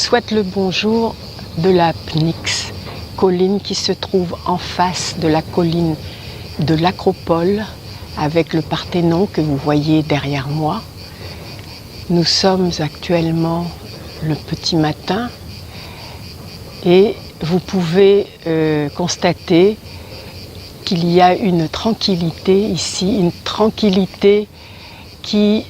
souhaite le bonjour de la Pnyx, colline qui se trouve en face de la colline de l'Acropole, avec le Parthénon que vous voyez derrière moi. Nous sommes actuellement le petit matin et vous pouvez constater qu'il y a une tranquillité ici, une tranquillité qui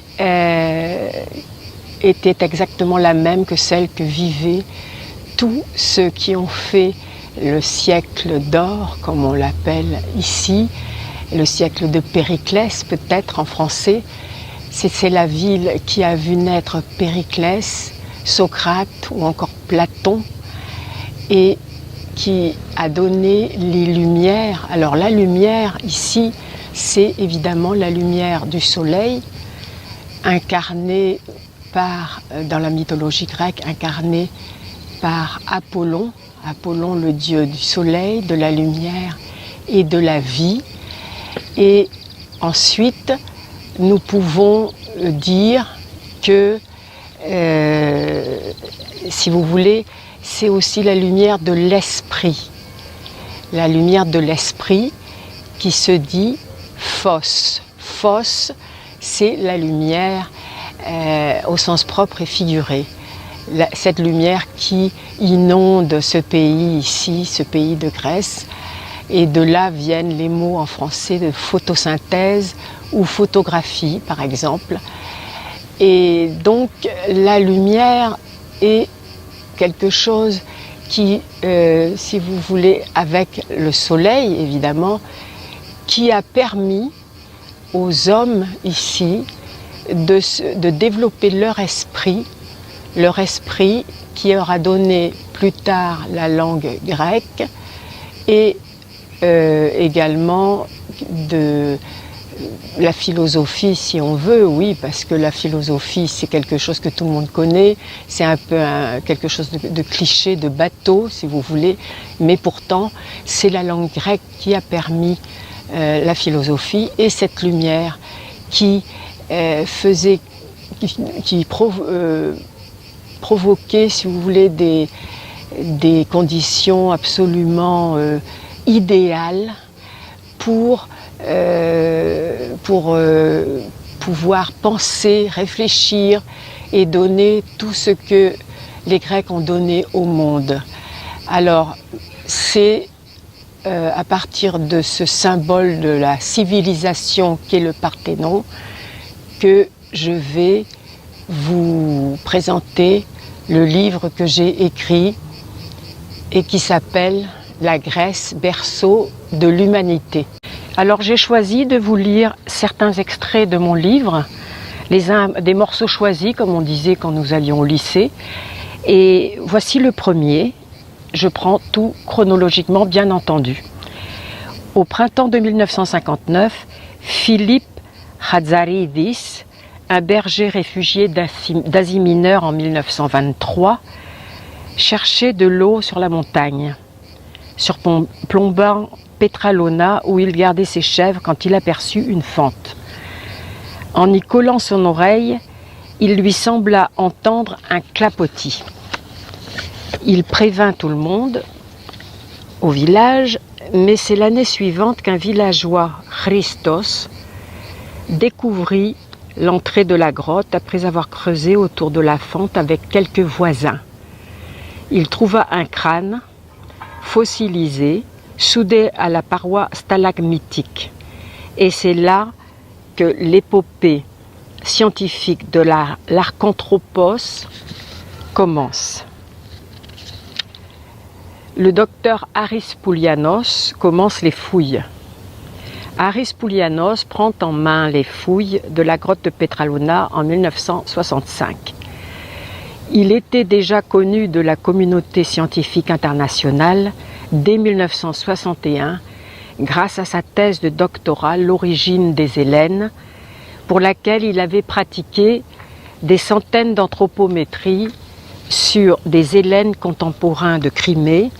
était exactement la même que celle que vivaient tous ceux qui ont fait le siècle d'or, comme on l'appelle ici, le siècle de Périclès peut-être en français. C'est la ville qui a vu naître Périclès, Socrate ou encore Platon, et qui a donné les lumières. Alors la lumière ici, c'est évidemment la lumière du soleil, incarnée par, dans la mythologie grecque, incarnée par Apollon, Apollon le dieu du soleil, de la lumière et de la vie. Et ensuite, nous pouvons dire que, si vous voulez, c'est aussi la lumière de l'esprit. La lumière de l'esprit qui se dit phos. Phos, c'est la lumière au sens propre et figuré. Cette lumière qui inonde ce pays ici, ce pays de Grèce. Et de là viennent les mots en français de photosynthèse ou photographie, par exemple. Et donc, la lumière est quelque chose qui, si vous voulez, avec le soleil, évidemment, qui a permis aux hommes ici de développer leur esprit qui aura donné plus tard la langue grecque et également de la philosophie, si on veut, oui, parce que la philosophie, c'est quelque chose que tout le monde connaît, c'est un peu quelque chose de cliché, de bateau, si vous voulez, mais pourtant, c'est la langue grecque qui a permis la philosophie et cette lumière qui provoquait, si vous voulez, des conditions absolument idéales pour pouvoir penser, réfléchir et donner tout ce que les Grecs ont donné au monde. Alors, c'est à partir de ce symbole de la civilisation qu'est le Parthénon que je vais vous présenter le livre que j'ai écrit et qui s'appelle « La Grèce, berceau de l'humanité ». Alors j'ai choisi de vous lire certains extraits de mon livre, des morceaux choisis comme on disait quand nous allions au lycée. Et voici le premier, je prends tout chronologiquement bien entendu. Au printemps de 1959, Philippe Hatzaridis, un berger réfugié d'Asie mineure en 1923, cherchait de l'eau sur la montagne, surplombant Petralona où il gardait ses chèvres quand il aperçut une fente. En y collant son oreille, il lui sembla entendre un clapotis. Il prévint tout le monde au village, mais c'est l'année suivante qu'un villageois, Christos, découvrit l'entrée de la grotte après avoir creusé autour de la fente avec quelques voisins. Il trouva un crâne fossilisé, soudé à la paroi stalagmitique. Et c'est là que l'épopée scientifique de l'Archanthropos commence. Le docteur Aris Poulianos commence les fouilles. Aris Poulianos prend en main les fouilles de la grotte de Petralona en 1965. Il était déjà connu de la communauté scientifique internationale dès 1961 grâce à sa thèse de doctorat « L'origine des Hellènes » pour laquelle il avait pratiqué des centaines d'anthropométries sur des Hellènes contemporains de Crimée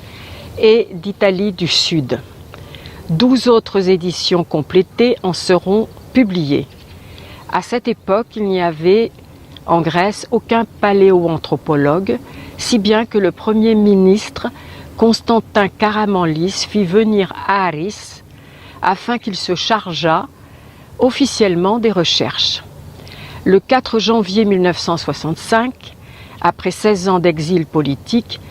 et d'Italie du Sud. 12 autres éditions complétées en seront publiées. À cette époque, il n'y avait en Grèce aucun paléoanthropologue, si bien que le Premier ministre Constantin Karamanlis fit venir Aris afin qu'il se chargeât officiellement des recherches. Le 4 janvier 1965, après 16 ans d'exil politique,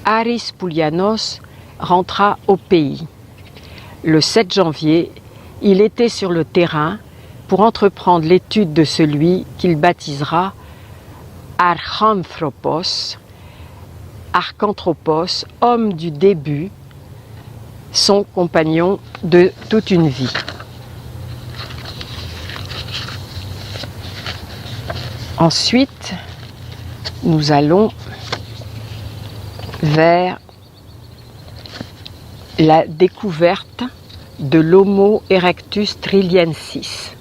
Aris Poulianos rentra au pays. Le 7 janvier, il était sur le terrain pour entreprendre l'étude de celui qu'il baptisera Archanthropos, homme du début, son compagnon de toute une vie. Ensuite, nous allons vers la découverte de l'Homo erectus trilliensis.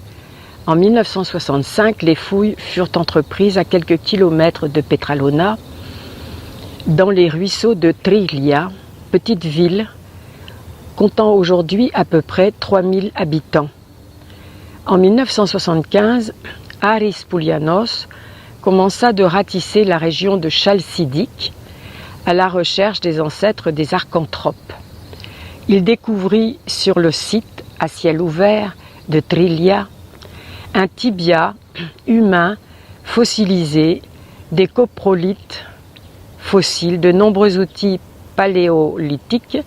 En 1965, les fouilles furent entreprises à quelques kilomètres de Petralona, dans les ruisseaux de Trillia, petite ville comptant aujourd'hui à peu près 3000 habitants. En 1975, Aris Poulianos commença de ratisser la région de Chalcidique à la recherche des ancêtres des archanthropes. Il découvrit sur le site à ciel ouvert de Trillia un tibia humain fossilisé, des coprolithes fossiles, de nombreux outils paléolithiques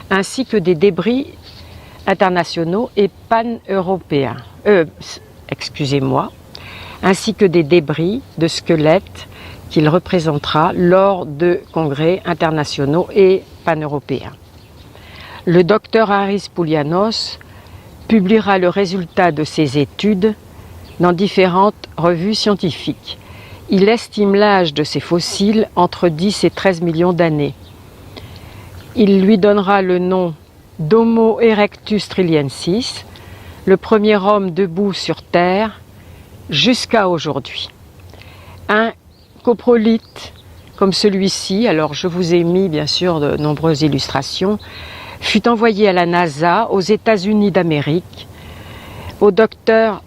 ainsi que des débris internationaux et pan-européens. Ainsi que des débris de squelettes qu'il représentera lors de congrès internationaux et pan-européens. Le docteur Aris Poulianos publiera le résultat de ses études dans différentes revues scientifiques. Il estime l'âge de ces fossiles entre 10 et 13 millions d'années. Il lui donnera le nom d'Homo erectus trilliensis, le premier homme debout sur Terre, jusqu'à aujourd'hui. Un coprolithe comme celui-ci, alors je vous ai mis bien sûr de nombreuses illustrations, fut envoyé à la NASA aux États-Unis d'Amérique au docteur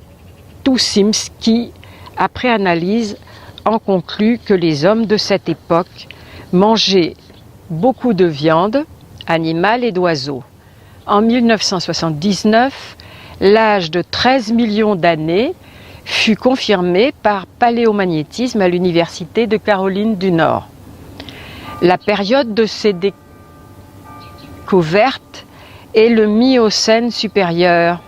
Toussims qui, après analyse, en conclut que les hommes de cette époque mangeaient beaucoup de viande, animale et d'oiseaux. En 1979, l'âge de 13 millions d'années fut confirmé par paléomagnétisme à l'Université de Caroline du Nord. La période de ces découvertes est le Miocène supérieur.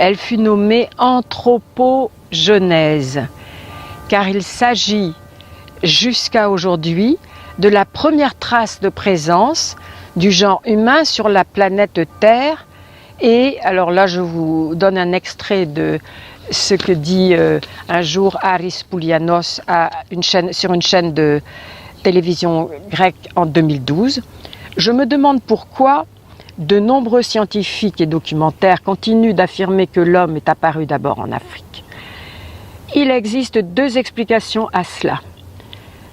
Elle fut nommée anthropogenèse, car il s'agit jusqu'à aujourd'hui de la première trace de présence du genre humain sur la planète Terre. Et alors là, je vous donne un extrait de ce que dit un jour Aris Poulianos sur une chaîne de télévision grecque en 2012. Je me demande pourquoi de nombreux scientifiques et documentaires continuent d'affirmer que l'homme est apparu d'abord en Afrique. Il existe deux explications à cela.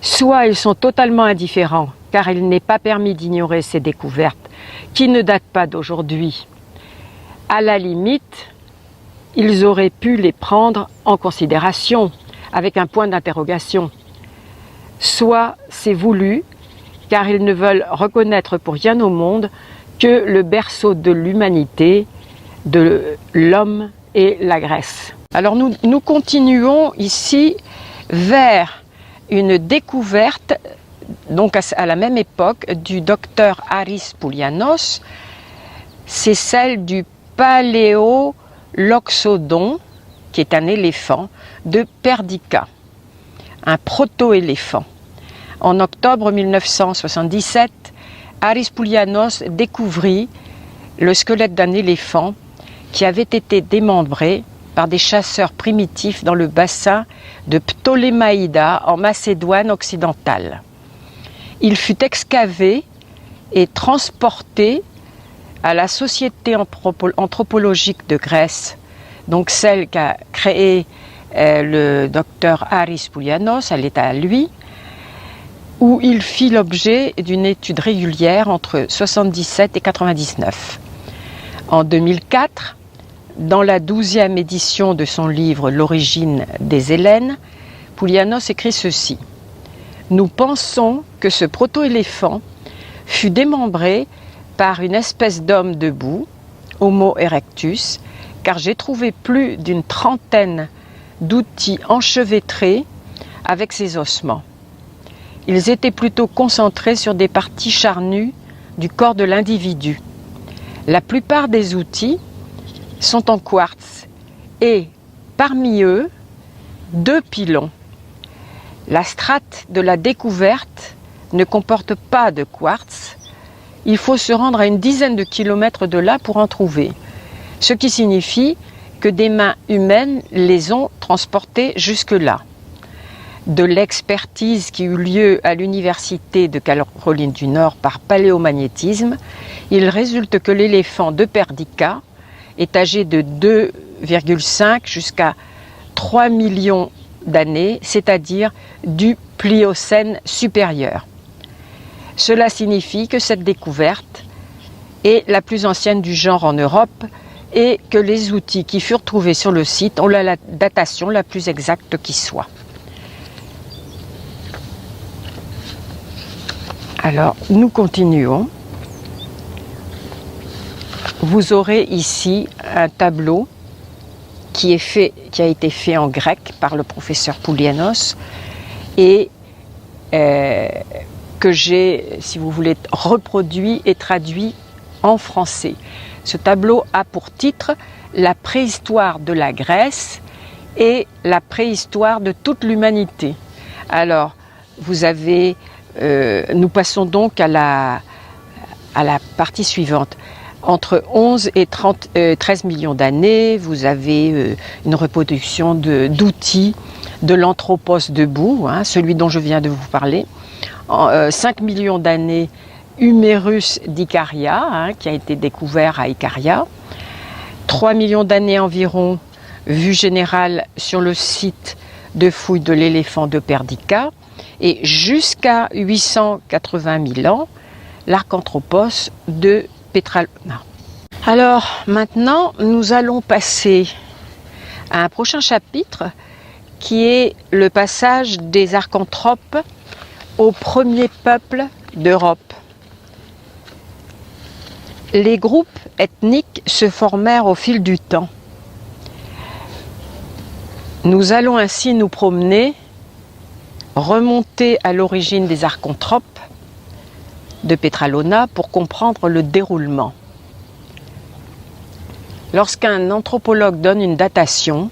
Soit ils sont totalement indifférents, car il n'est pas permis d'ignorer ces découvertes, qui ne datent pas d'aujourd'hui. À la limite, ils auraient pu les prendre en considération, avec un point d'interrogation. Soit c'est voulu, car ils ne veulent reconnaître pour rien au monde que le berceau de l'humanité, de l'homme et la Grèce. Alors nous continuons ici vers une découverte, donc à la même époque, du docteur Aris Poulianos. C'est celle du Paléoloxodon, qui est un éléphant, de Perdica, un proto-éléphant. En octobre 1977, Aris Poulianos découvrit le squelette d'un éléphant qui avait été démembré par des chasseurs primitifs dans le bassin de Ptolémaïda en Macédoine occidentale. Il fut excavé et transporté à la Société anthropologique de Grèce, donc celle qu'a créée le docteur Aris Poulianos, elle est à lui, où il fit l'objet d'une étude régulière entre 1977 et 1999. En 2004, dans la 12e édition de son livre « L'origine des Hellènes », Poulianos écrit ceci: « Nous pensons que ce proto-éléphant fut démembré par une espèce d'homme debout, Homo erectus, car j'ai trouvé plus d'une trentaine d'outils enchevêtrés avec ses ossements. Ils étaient plutôt concentrés sur des parties charnues du corps de l'individu. La plupart des outils sont en quartz et, parmi eux, 2 pilons. La strate de la découverte ne comporte pas de quartz. Il faut se rendre à une dizaine de kilomètres de là pour en trouver, ce qui signifie que des mains humaines les ont transportés jusque-là. De l'expertise qui eut lieu à l'université de Caroline du Nord par paléomagnétisme, il résulte que l'éléphant de Perdica est âgé de 2,5 jusqu'à 3 millions d'années, c'est-à-dire du Pliocène supérieur. Cela signifie que cette découverte est la plus ancienne du genre en Europe et que les outils qui furent trouvés sur le site ont la datation la plus exacte qui soit. Alors, nous continuons. Vous aurez ici un tableau qui a été fait en grec par le professeur Poulianos et que j'ai, si vous voulez, reproduit et traduit en français. Ce tableau a pour titre « La préhistoire de la Grèce et la préhistoire de toute l'humanité ». Alors, vous avez... nous passons donc à la partie suivante. Entre 11 et 13 millions d'années, vous avez une reproduction d'outils de l'anthropos debout, hein, celui dont je viens de vous parler. 5 millions d'années, Humérus d'Icaria, hein, qui a été découvert à Icaria. 3 millions d'années environ, vue générale sur le site de fouilles de l'éléphant de Perdica. Et jusqu'à 880 000 ans, l'Archanthropos de Petralona. Alors maintenant, nous allons passer à un prochain chapitre qui est le passage des archanthropes au premier peuple d'Europe. Les groupes ethniques se formèrent au fil du temps. Nous allons ainsi nous promener, remonter à l'origine des archanthropes de Petralona pour comprendre le déroulement. Lorsqu'un anthropologue donne une datation,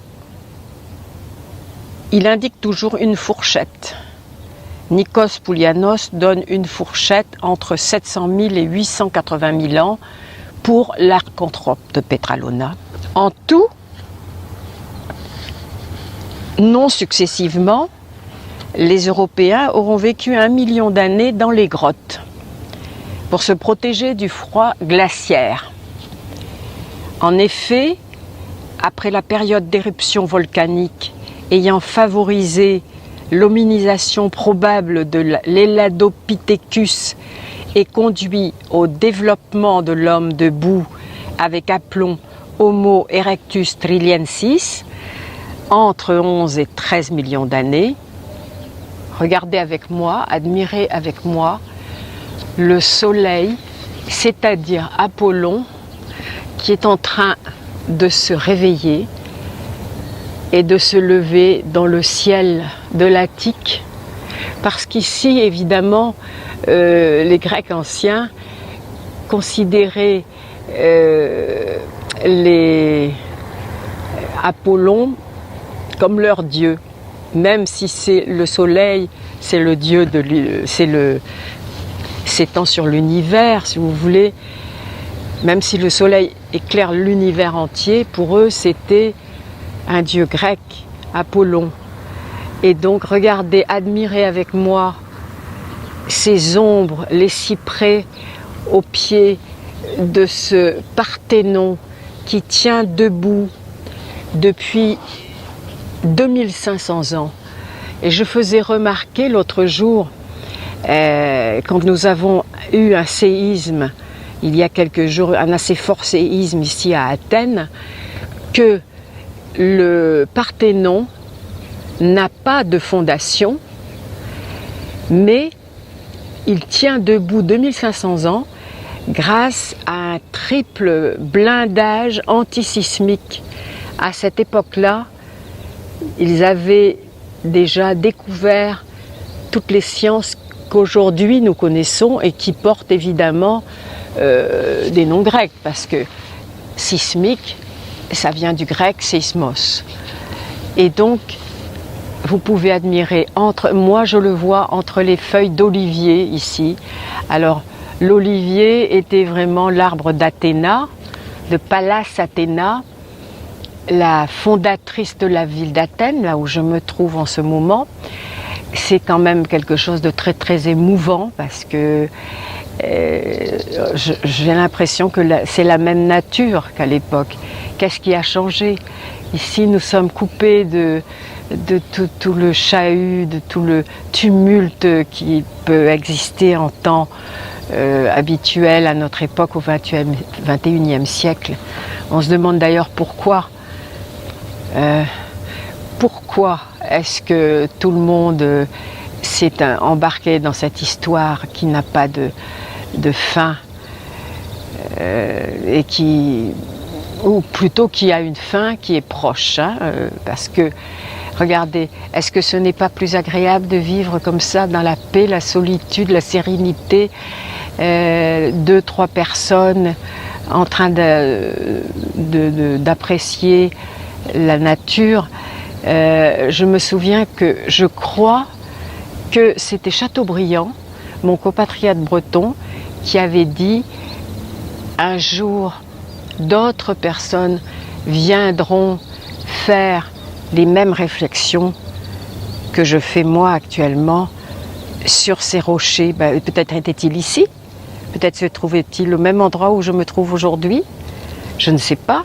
il indique toujours une fourchette. Nikos Poulianos donne une fourchette entre 700 000 et 880 000 ans pour l'archanthrope de Petralona. En tout, non successivement, les Européens auront vécu 1 million d'années dans les grottes pour se protéger du froid glaciaire. En effet, après la période d'éruption volcanique ayant favorisé l'hominisation probable de l'Heladopithecus et conduit au développement de l'homme debout avec aplomb Homo erectus triliensis entre 11 et 13 millions d'années, regardez avec moi, admirez avec moi le soleil, c'est-à-dire Apollon, qui est en train de se réveiller et de se lever dans le ciel de l'Attique, parce qu'ici, évidemment, les Grecs anciens considéraient les Apollon comme leur dieu, même si c'est le soleil, c'est le dieu s'étend sur l'univers, si vous voulez, même si le soleil éclaire l'univers entier, pour eux c'était un dieu grec, Apollon. Et donc regardez, admirez avec moi ces ombres, les cyprès au pied de ce Parthénon qui tient debout depuis 2500 ans. Et je faisais remarquer l'autre jour, quand nous avons eu un séisme, il y a quelques jours, un assez fort séisme ici à Athènes, que le Parthénon n'a pas de fondation, mais il tient debout 2500 ans grâce à un triple blindage antisismique. À cette époque-là, ils avaient déjà découvert toutes les sciences qu'aujourd'hui nous connaissons et qui portent évidemment des noms grecs, parce que sismique, ça vient du grec seismos. Et donc, vous pouvez admirer, moi je le vois entre les feuilles d'olivier ici. Alors, l'olivier était vraiment l'arbre d'Athéna, de Pallas Athéna, la fondatrice de la ville d'Athènes, là où je me trouve en ce moment. C'est quand même quelque chose de très très émouvant parce que j'ai l'impression que c'est la même nature qu'à l'époque. Qu'est-ce qui a changé? Ici, nous sommes coupés de tout le chahut, de tout le tumulte qui peut exister en temps habituel à notre époque au XXIe siècle. On se demande d'ailleurs pourquoi. Pourquoi est-ce que tout le monde s'est embarqué dans cette histoire qui n'a pas de fin et ou plutôt qui a une fin qui est proche, hein, parce que regardez, est-ce que ce n'est pas plus agréable de vivre comme ça dans la paix, la solitude, la sérénité, 2-3 personnes en train d'apprécier la nature. Je me souviens que je crois que c'était Chateaubriand, mon compatriote breton, qui avait dit un jour d'autres personnes viendront faire les mêmes réflexions que je fais moi actuellement sur ces rochers. Peut-être était-il ici, peut-être se trouvait-il au même endroit où je me trouve aujourd'hui, je ne sais pas.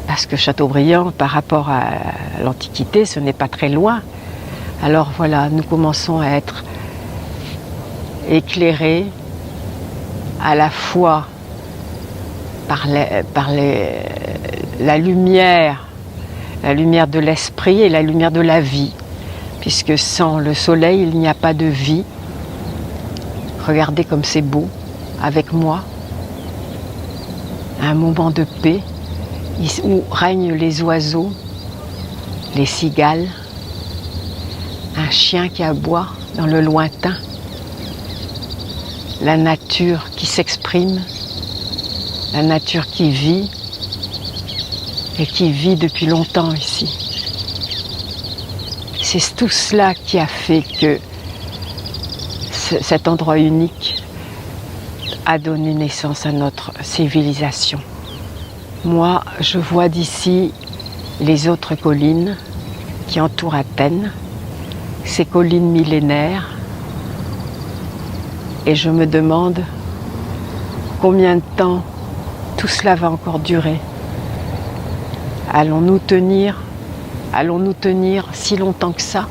Parce que Chateaubriand, par rapport à l'Antiquité, ce n'est pas très loin. Alors voilà, nous commençons à être éclairés à la fois par la lumière de l'esprit et la lumière de la vie. Puisque sans le soleil, il n'y a pas de vie. Regardez comme c'est beau, avec moi. Un moment de paix. Où règnent les oiseaux, les cigales, un chien qui aboie dans le lointain, la nature qui s'exprime, la nature qui vit et qui vit depuis longtemps ici. C'est tout cela qui a fait que cet endroit unique a donné naissance à notre civilisation. Moi, je vois d'ici les autres collines qui entourent Athènes, ces collines millénaires, et je me demande combien de temps tout cela va encore durer. Allons-nous tenir si longtemps que ça,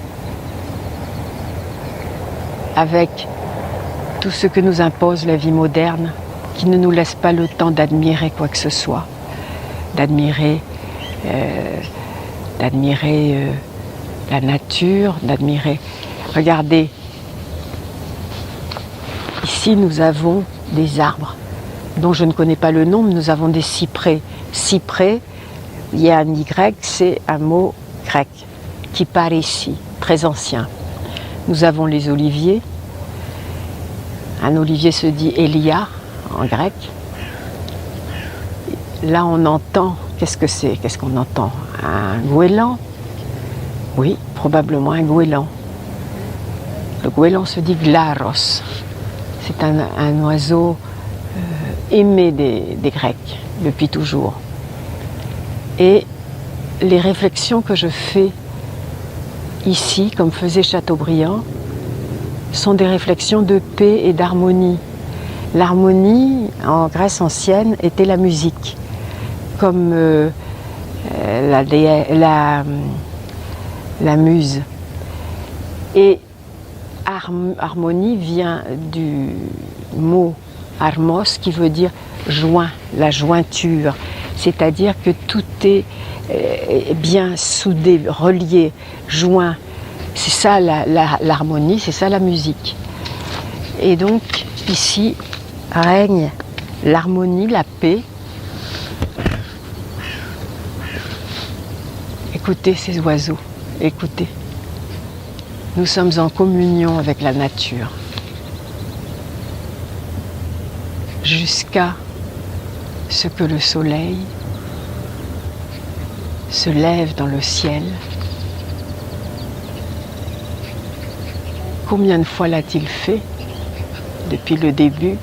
avec tout ce que nous impose la vie moderne, qui ne nous laisse pas le temps d'admirer quoi que ce soit, d'admirer la nature, d'admirer. Regardez, ici nous avons des arbres dont je ne connais pas le nom, mais nous avons des cyprès. Cyprès, il y a un Y, c'est un mot grec qui part ici, très ancien. Nous avons les oliviers. Un olivier se dit Elia en grec. Là, on entend, qu'est-ce que c'est? Qu'est-ce qu'on entend? Un goéland? Oui, probablement un goéland. Le goéland se dit glaros. C'est un oiseau aimé des Grecs depuis toujours. Et les réflexions que je fais ici, comme faisait Chateaubriand, sont des réflexions de paix et d'harmonie. L'harmonie, en Grèce ancienne, était la musique. Comme la muse. Et harmonie vient du mot harmos qui veut dire joint, la jointure. c'est-à-dire que tout est bien soudé, relié, joint. C'est ça l'harmonie, c'est ça la musique. Et donc ici règne l'harmonie, la paix. Écoutez ces oiseaux, écoutez. Nous sommes en communion avec la nature. Jusqu'à ce que le soleil se lève dans le ciel. Combien de fois l'a-t-il fait depuis le début?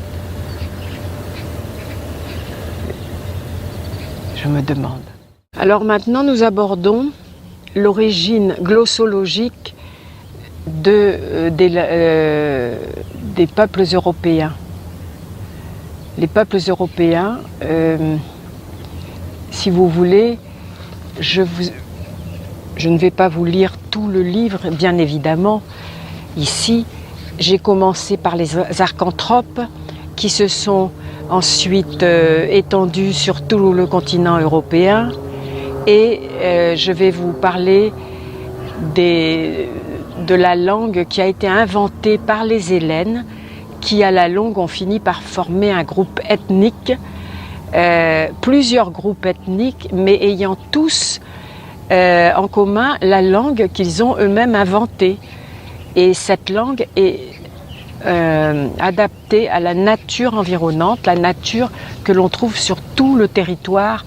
Je me demande. Alors maintenant, nous abordons l'origine glossologique des peuples européens. Les peuples européens, si vous voulez, je ne vais pas vous lire tout le livre, bien évidemment. Ici, j'ai commencé par les archanthropes qui se sont ensuite étendus sur tout le continent européen. Et je vais vous parler de la langue qui a été inventée par les Hellènes, qui à la longue ont fini par former un groupe ethnique, plusieurs groupes ethniques, mais ayant tous en commun la langue qu'ils ont eux-mêmes inventée. Et cette langue est adaptée à la nature environnante, la nature que l'on trouve sur tout le territoire.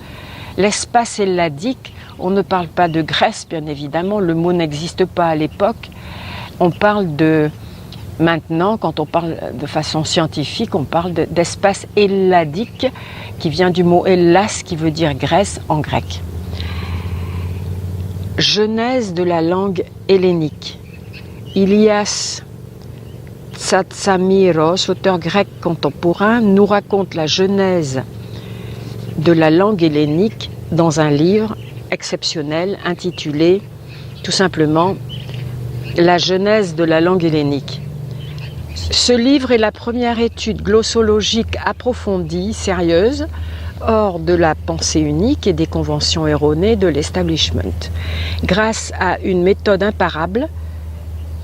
L'espace helladique, on ne parle pas de Grèce, bien évidemment, le mot n'existe pas à l'époque. On parle de, maintenant, quand on parle de façon scientifique, on parle d'espace helladique, qui vient du mot Hellas, qui veut dire Grèce en grec. Genèse de la langue hellénique. Ilias Tsatsamiros, auteur grec contemporain, nous raconte la genèse de la langue hellénique dans un livre exceptionnel intitulé tout simplement La genèse de la langue hellénique. Ce livre est la première étude glossologique approfondie, sérieuse, hors de la pensée unique et des conventions erronées de l'establishment. Grâce à une méthode imparable,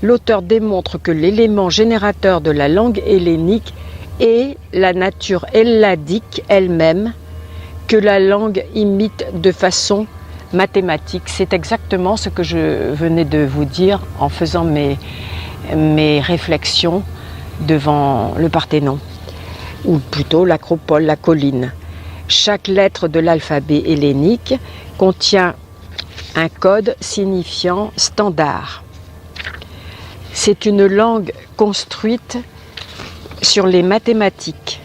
l'auteur démontre que l'élément générateur de la langue hellénique est la nature helladique elle-même, que la langue imite de façon mathématique. C'est exactement ce que je venais de vous dire en faisant mes réflexions devant le Parthénon, ou plutôt l'acropole, la colline. Chaque lettre de l'alphabet hellénique contient un code signifiant standard. C'est une langue construite sur les mathématiques.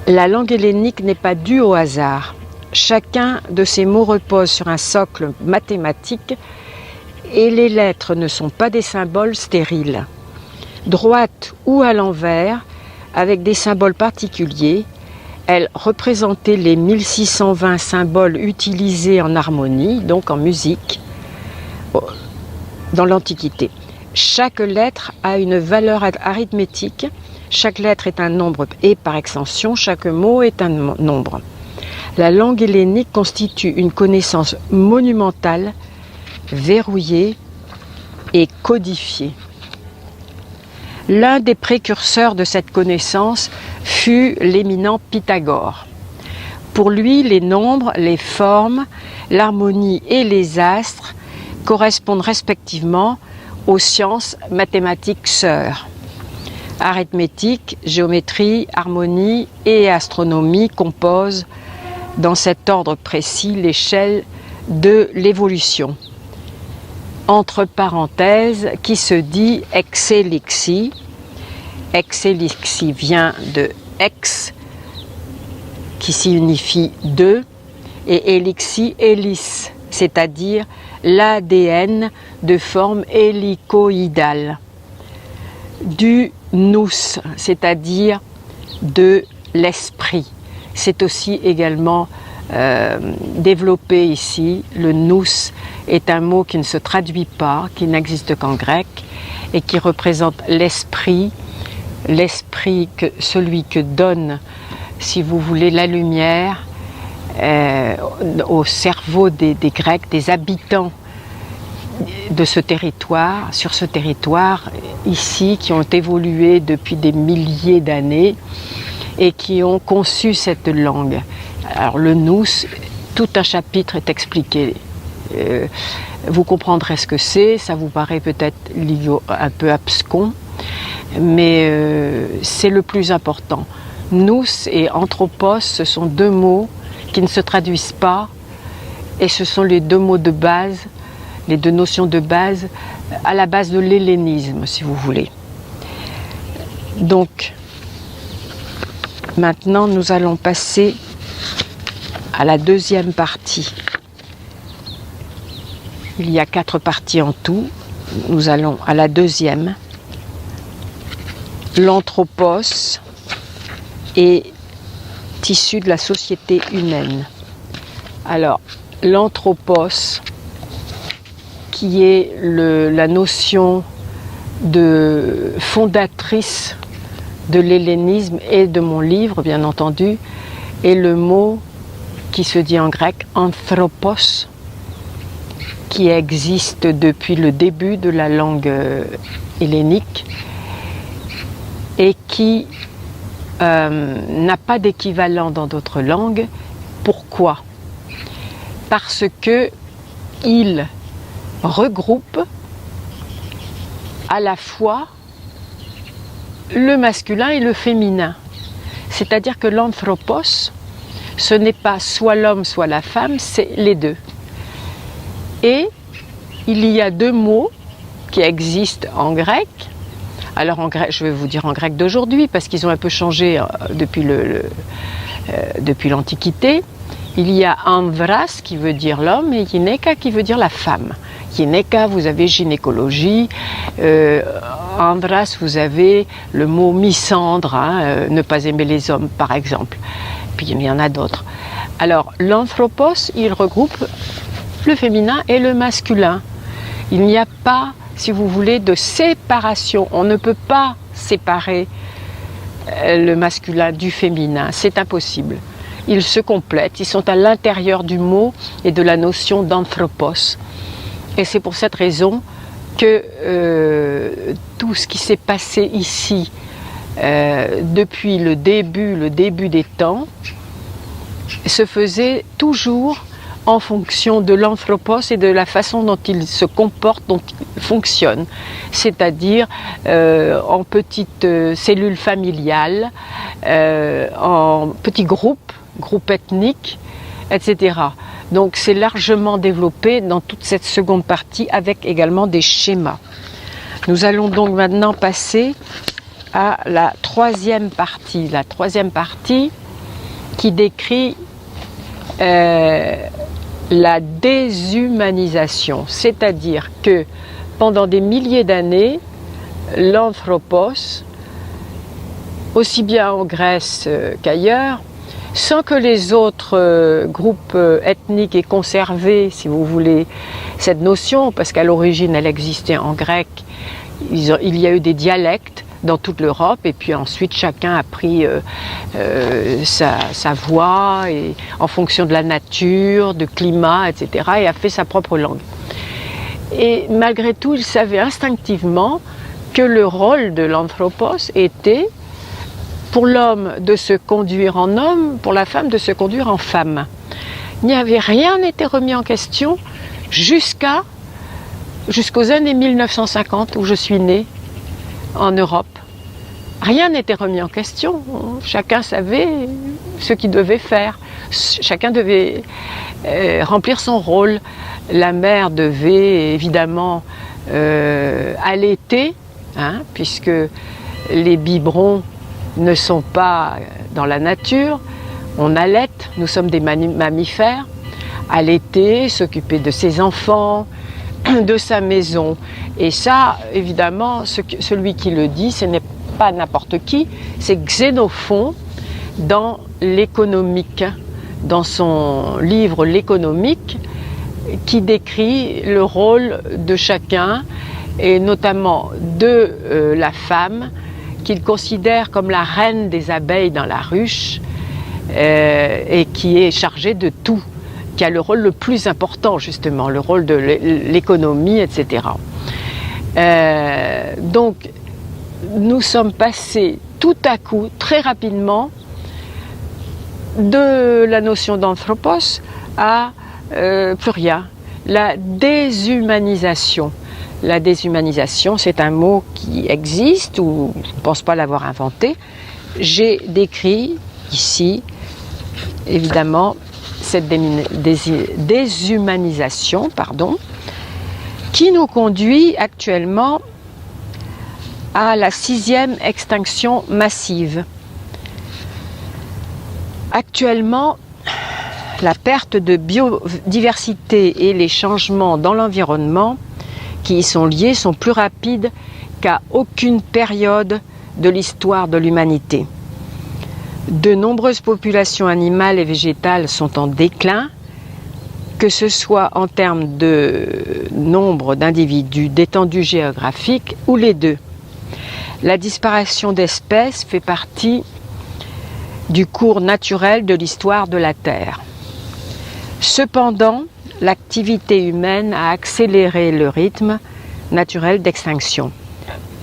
La langue hellénique n'est pas due au hasard. Chacun de ces mots repose sur un socle mathématique et les lettres ne sont pas des symboles stériles. Droites ou à l'envers, avec des symboles particuliers, elles représentaient les 1620 symboles utilisés en harmonie, donc en musique, dans l'Antiquité. Chaque lettre a une valeur arithmétique. Chaque lettre est un nombre et par extension, chaque mot est un nombre. La langue hellénique constitue une connaissance monumentale, verrouillée et codifiée. L'un des précurseurs de cette connaissance fut l'éminent Pythagore. Pour lui, les nombres, les formes, l'harmonie et les astres correspondent respectivement aux sciences mathématiques sœurs. Arithmétique, géométrie, harmonie et astronomie composent dans cet ordre précis l'échelle de l'évolution. Entre parenthèses, qui se dit exélixie. Exélixie vient de ex, qui signifie deux, et élixie, hélice, c'est-à-dire l'ADN de forme hélicoïdale. Du nous, c'est-à-dire de l'esprit. C'est aussi également développé ici. Le nous est un mot qui ne se traduit pas, qui n'existe qu'en grec et qui représente l'esprit, celui que donne, si vous voulez, la lumière, au cerveau des Grecs, des habitants de ce territoire, sur ce territoire ici, qui ont évolué depuis des milliers d'années et qui ont conçu cette langue. Alors le nous, tout un chapitre est expliqué. Vous comprendrez ce que c'est, ça vous paraît peut-être un peu abscon, mais c'est le plus important. Nous et anthropos, ce sont deux mots qui ne se traduisent pas, et ce sont les deux mots de base, les deux notions de base, à la base de l'hellénisme, si vous voulez. Donc, maintenant, nous allons passer à la deuxième partie. Il y a 4 parties en tout. Nous allons à la deuxième. L'anthropos est issu de la société humaine. Alors, l'anthropos, qui est la notion de fondatrice de l'hellénisme et de mon livre, bien entendu, est le mot qui se dit en grec anthropos, qui existe depuis le début de la langue hellénique et qui n'a pas d'équivalent dans d'autres langues. Pourquoi ? Parce que il regroupe à la fois le masculin et le féminin. C'est-à-dire que l'anthropos, ce n'est pas soit l'homme, soit la femme, c'est les deux. Et il y a 2 mots qui existent en grec. Alors en grec, je vais vous dire en grec d'aujourd'hui, parce qu'ils ont un peu changé depuis l'Antiquité. Il y a anthras qui veut dire l'homme et gyneka qui veut dire la femme. Gyneka, vous avez gynécologie. Anthras, vous avez le mot misandre, ne pas aimer les hommes par exemple. Puis il y en a d'autres. Alors l'anthropos, il regroupe le féminin et le masculin. Il n'y a pas, si vous voulez, de séparation. On ne peut pas séparer le masculin du féminin. C'est impossible. Ils se complètent, ils sont à l'intérieur du mot et de la notion d'anthropos. Et c'est pour cette raison que tout ce qui s'est passé ici depuis le début des temps se faisait toujours en fonction de l'anthropos et de la façon dont il se comporte, dont il fonctionne, c'est-à-dire en petites cellules familiales, en petits groupes ethniques, etc. Donc c'est largement développé dans toute cette seconde partie avec également des schémas. Nous allons donc maintenant passer à la troisième partie. La troisième partie qui décrit la déshumanisation, c'est-à-dire que pendant des milliers d'années, l'anthropos, aussi bien en Grèce qu'ailleurs, sans que les autres groupes ethniques aient conservé, si vous voulez, cette notion, parce qu'à l'origine elle existait en grec, il y a eu des dialectes dans toute l'Europe, et puis ensuite chacun a pris sa voie et, en fonction de la nature, du climat, etc., et a fait sa propre langue. Et malgré tout, il savait instinctivement que le rôle de l'anthropos était, pour l'homme, de se conduire en homme, pour la femme, de se conduire en femme. Rien n'était remis en question jusqu'aux années 1950, où je suis née, en Europe. Rien n'était remis en question. Chacun savait ce qu'il devait faire. Chacun devait remplir son rôle. La mère devait évidemment allaiter, puisque les biberons ne sont pas dans la nature. On allaite, nous sommes des mammifères. Allaiter, s'occuper de ses enfants, de sa maison. Et ça, évidemment, celui qui le dit, ce n'est pas n'importe qui, c'est Xénophon dans l'Économique, dans son livre L'Économique, qui décrit le rôle de chacun, et notamment de la femme, qu'il considère comme la reine des abeilles dans la ruche, et qui est chargé de tout, qui a le rôle le plus important justement, le rôle de l'économie, etc. Donc nous sommes passés tout à coup, très rapidement, de la notion d'anthropos à plus rien. La déshumanisation. La déshumanisation, c'est un mot qui existe, ou je ne pense pas l'avoir inventé. J'ai décrit ici, évidemment, cette déshumanisation, qui nous conduit actuellement à la 6e extinction massive. Actuellement, la perte de biodiversité et les changements dans l'environnement qui y sont liés sont plus rapides qu'à aucune période de l'histoire de l'humanité. De nombreuses populations animales et végétales sont en déclin, que ce soit en termes de nombre d'individus, d'étendue géographique ou les deux. La disparition d'espèces fait partie du cours naturel de l'histoire de la Terre. Cependant, l'activité humaine a accéléré le rythme naturel d'extinction.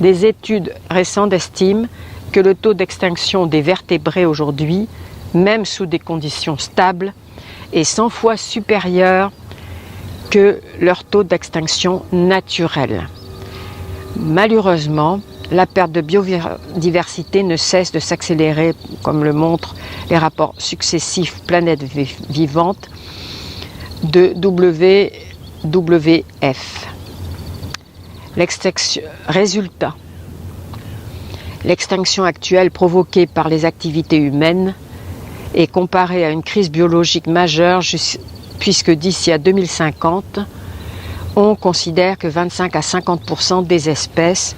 Des études récentes estiment que le taux d'extinction des vertébrés aujourd'hui, même sous des conditions stables, est 100 fois supérieur que leur taux d'extinction naturel. Malheureusement, la perte de biodiversité ne cesse de s'accélérer, comme le montrent les rapports successifs Planète Vivante de WWF. Résultat, l'extinction actuelle provoquée par les activités humaines est comparée à une crise biologique majeure, puisque d'ici à 2050, on considère que 25 à 50% des espèces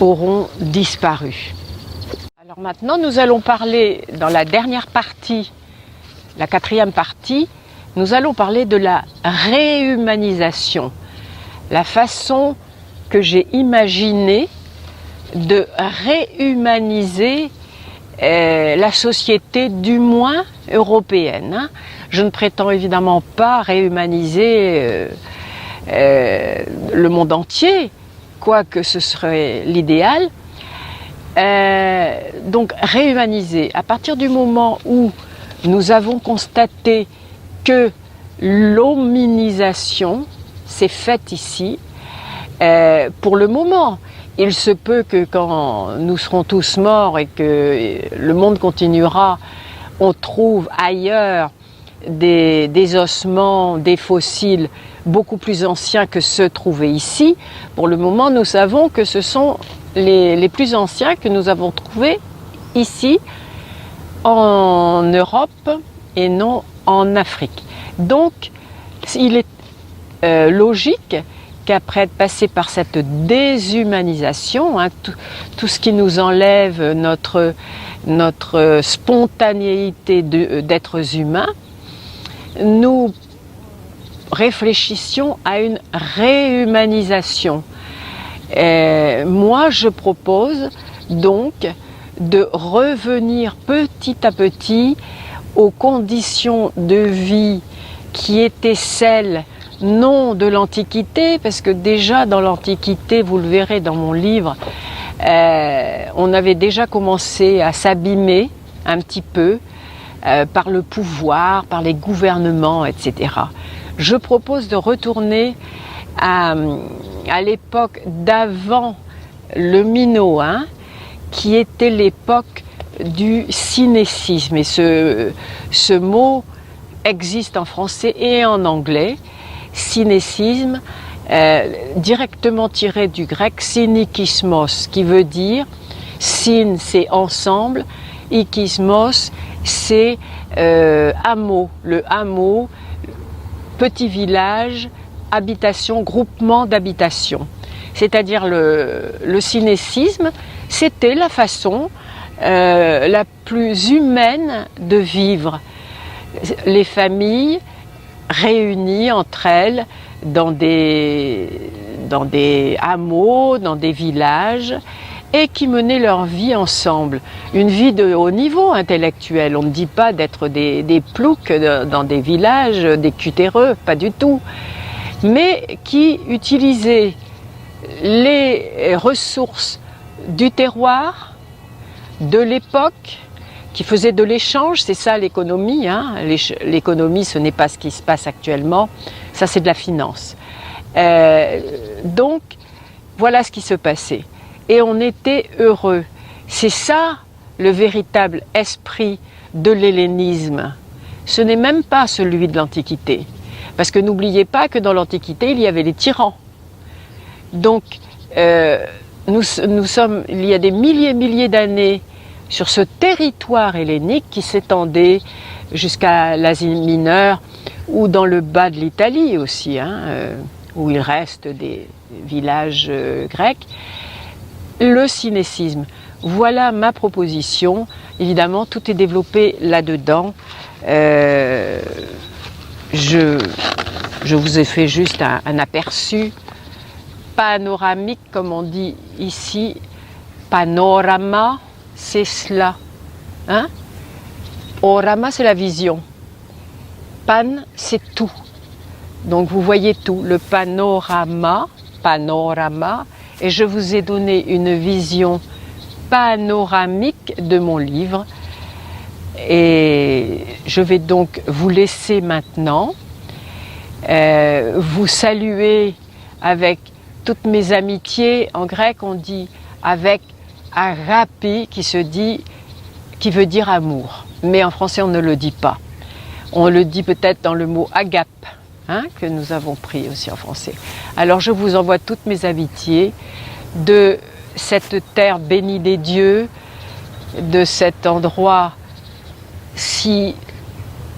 auront disparu. Alors maintenant, nous allons parler, dans la dernière partie, la 4e partie, nous allons parler de la réhumanisation, la façon que j'ai imaginé de réhumaniser la société, du moins européenne. Je ne prétends évidemment pas réhumaniser le monde entier, quoique ce serait l'idéal. Donc réhumaniser, à partir du moment où nous avons constaté que l'hominisation s'est faite ici, pour le moment. Il se peut que quand nous serons tous morts et que le monde continuera, on trouve ailleurs des ossements, des fossiles beaucoup plus anciens que ceux trouvés ici. Pour le moment, nous savons que ce sont les plus anciens que nous avons trouvés ici, en Europe et non en Afrique. Donc, il est logique qu'après être passé par cette déshumanisation, tout ce qui nous enlève notre spontanéité d'êtres humains, nous réfléchissions à une réhumanisation. Moi, je propose donc de revenir petit à petit aux conditions de vie qui étaient celles non de l'Antiquité, parce que déjà dans l'Antiquité, vous le verrez dans mon livre, on avait déjà commencé à s'abîmer un petit peu par le pouvoir, par les gouvernements, etc. Je propose de retourner à l'époque d'avant le minoen, qui était l'époque du synécisme. Et ce mot existe en français et en anglais. Synécisme, directement tiré du grec synikismos, qui veut dire syn, c'est ensemble, ikismos, c'est hameau, le hameau, petit village, habitation, groupement d'habitation. C'est-à-dire le synécisme, c'était la façon la plus humaine de vivre. Les familles réunies entre elles dans des hameaux, dans des villages, et qui menaient leur vie ensemble. Une vie de haut niveau intellectuel. On ne dit pas d'être des ploucs dans des villages, des cutéreux, pas du tout. Mais qui utilisaient les ressources du terroir, de l'époque, qui faisaient de l'échange. C'est ça l'économie, hein. L'économie, ce n'est pas ce qui se passe actuellement. Ça, c'est de la finance. Donc, voilà ce qui se passait. Et on était heureux. C'est ça le véritable esprit de l'hellénisme. Ce n'est même pas celui de l'Antiquité. Parce que n'oubliez pas que dans l'Antiquité, il y avait les tyrans. Donc, nous sommes, il y a des milliers d'années sur ce territoire hellénique qui s'étendait jusqu'à l'Asie mineure ou dans le bas de l'Italie aussi, hein, où il reste des villages grecs. Le synécisme. Voilà ma proposition. Évidemment, tout est développé là-dedans. Je vous ai fait juste un aperçu panoramique, comme on dit ici. Panorama, c'est cela. Hein? Orama, c'est la vision. Pan, c'est tout. Donc vous voyez tout. Le panorama, et je vous ai donné une vision panoramique de mon livre. Et je vais donc vous laisser maintenant, vous saluer avec toutes mes amitiés. En grec, on dit avec agapi, qui veut dire amour. Mais en français, on ne le dit pas. On le dit peut-être dans le mot agape, hein, que nous avons pris aussi en français. Alors je vous envoie toutes mes amitiés de cette terre bénie des dieux, de cet endroit si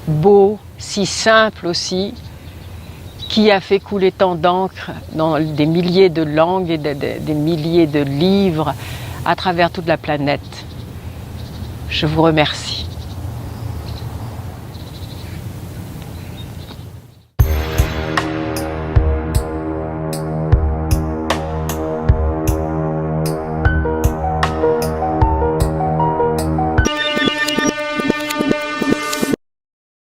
beau, si simple aussi, qui a fait couler tant d'encre dans des milliers de langues et des milliers de livres à travers toute la planète. Je vous remercie.